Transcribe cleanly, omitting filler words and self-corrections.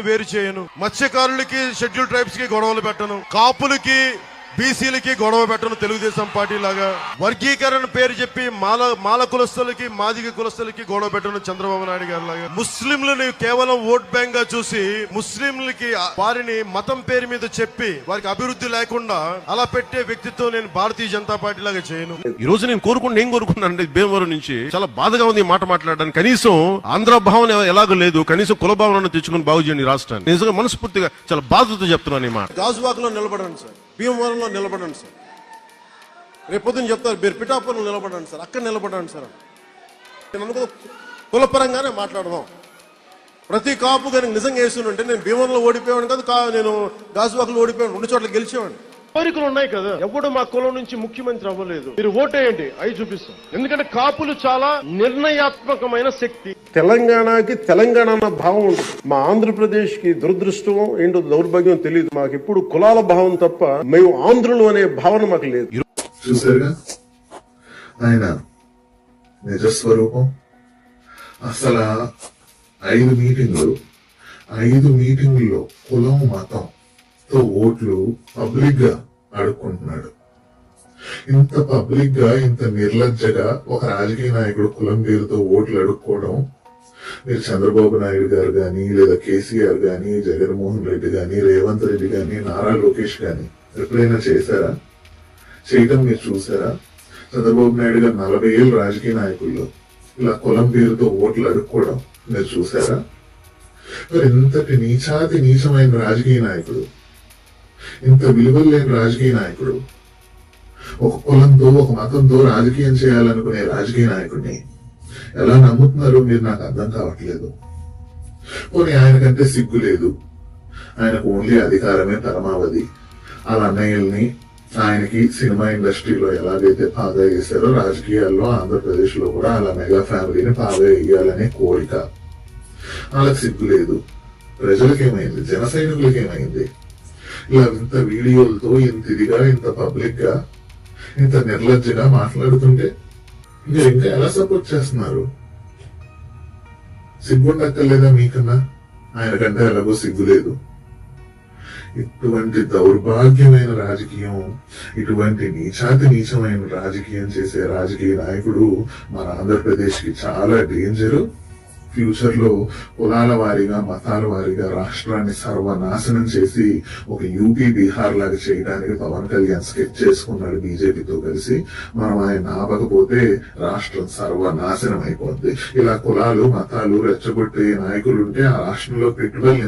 వేరు చేయను, మత్స్యకారులకి షెడ్యూల్ ట్రైబ్స్ కి గొడవలు పెట్టను, కాపులకి బీసీలకి గొడవ పెట్టను. తెలుగుదేశం పార్టీ లాగా వర్గీకరణ పేరు చెప్పి మాల కులస్తులకి మాదిగ కులస్తులకి గొడవ పెట్టను చంద్రబాబు నాయుడు గారి లాగా. ముస్లింలని కేవలం ఓట్ బ్యాంక్ గా చూసి ముస్లింలకి వారిని మతం పేరు మీద చెప్పి వారికి అభివృద్ధి లేకుండా అలా పెట్టే వ్యక్తిత్వం నేను భారతీయ జనతా పార్టీ లాగా చేయను. ఈ రోజు నేను కోరుకున్నానంటే భీమవరం నుంచి చాలా బాధగా ఉంది ఈ మాట మాట్లాడడానికి. కనీసం ఆంధ్ర భావన ఎలాగో లేదు, కనీసం కుల భావనను తెచ్చుకుని బాగు చేయండి రాష్ట్రాన్ని. నిజంగా మనస్ఫూర్తిగా చాలా బాధతో చెప్తున్నాను ఈ మాట. గాజువాక్ లో నిలబడండి సార్, భీమవరంలో నిలబడండి సార్, రేపొద్దున చెప్తారు మీరు పిఠాపురంలో నిలబడండి సార్, అక్కడ నిలబడండి సార్. నేను అనుకో కులపరంగానే మాట్లాడదాం. ప్రతి కాపు కానీ నిజంగా వేస్తుంటే నేను భీమవరంలో ఓడిపోయాను కాదు, నేను గాజువాకలో ఓడిపోయాను, 2 చోట్ల గెలిచేవాడిని. కోరికలు ఉన్నాయి కదా, ఎప్పుడు మా కులం నుంచి ముఖ్యమంత్రి అవ్వలేదు. మీరు ఓటేయండి, అవి చూపిస్తాం. ఎందుకంటే కాపులు చాలా నిర్ణయాత్మకమైన శక్తి. తెలంగాణకి తెలంగాణ అన్న భావం ఉంటుంది, మా ఆంధ్రప్రదేశ్ కి దురదృష్టం ఏంటో దౌర్భాగ్యం తెలియదు. మాకు ఎప్పుడు కులాల భావం తప్ప మేము ఆంధ్రులు అనే భావన మాకు లేదు. చూసారుగా ఆయన నిజస్వరూపం. అసలు 5 మీటింగుల్లో కులం మతం తో ఓట్లు పబ్లిక్ గా అడుక్కుంటున్నాడు. ఇంత పబ్లిక్ గా ఇంత నిర్లజ్జగా ఒక రాజకీయ నాయకుడు కులం పేరుతో ఓట్లు అడుక్కోవడం మీరు చంద్రబాబు నాయుడు గారు గాని, లేదా కేసీఆర్ గాని, జగన్మోహన్ రెడ్డి గాని, రేవంత్ రెడ్డి గాని, నారా లోకేష్ గాని ఎప్పుడైనా చేశారా? చేయటం మీరు చూసారా? చంద్రబాబు నాయుడు గారు 40 ఏళ్ళు రాజకీయ నాయకుల్లో ఇలా కులం పేరుతో ఓట్లు అడుక్కోవడం మీరు చూసారా? మరి ఇంతటి నీచమైన రాజకీయ నాయకుడు, ఇంత విలువలు లేని రాజకీయ నాయకుడు, ఒక కులంతో ఒక మతంతో రాజకీయం చేయాలనుకునే రాజకీయ నాయకుడిని ఎలా నమ్ముతున్నారు మీరు? నాకు అర్థం కావట్లేదు. పోనీ ఆయనకంటే సిగ్గు లేదు, ఆయనకు ఓన్లీ అధికారమే పరమావధి. వాళ్ళ అన్నయ్యల్ని ఆయనకి సినిమా ఇండస్ట్రీలో ఎలాగైతే బాగా చేశారో రాజకీయాల్లో ఆంధ్రప్రదేశ్ లో కూడా అలా మెగా ఫ్యామిలీని బాగా వేయాలనే కోరిక. వాళ్ళకి సిగ్గు లేదు. ప్రజలకేమైంది? జన సైనికులకేమైంది? ఇలా ఇంత వీడియోలతో ఇంత ఇదిగా ఇంత పబ్లిక్ గా ఇంత నిర్లజ్జగా మాట్లాడుతుంటే మీరు ఇంకా ఎలా సపోర్ట్ చేస్తున్నారు? సిగ్గుండక్కర్లేదా మీకన్నా? ఆయనకంటే ఎలాగో సిగ్గు లేదు. ఇటువంటి దౌర్భాగ్యమైన రాజకీయం, ఇటువంటి నీచమైన రాజకీయం చేసే రాజకీయ నాయకుడు మన ఆంధ్రప్రదేశ్ కి చాలా డేంజరు. ఫ్యూచర్ లో కులాల వారీగా మతాల వారీగా రాష్ట్రాన్ని సర్వనాశనం చేసి ఒక యూపీ బీహార్ లాగా చేయడానికి పవన్ కళ్యాణ్ స్కెచ్ చేసుకున్నాడు బీజేపీతో కలిసి. మనం ఆయన ఆపకపోతే రాష్ట్రం సర్వనాశనం అయిపోద్ది. ఇలా కులాలు మతాలు రెచ్చగొట్టే నాయకులుంటే ఆ రాష్ట్రంలో పెట్టుబడులు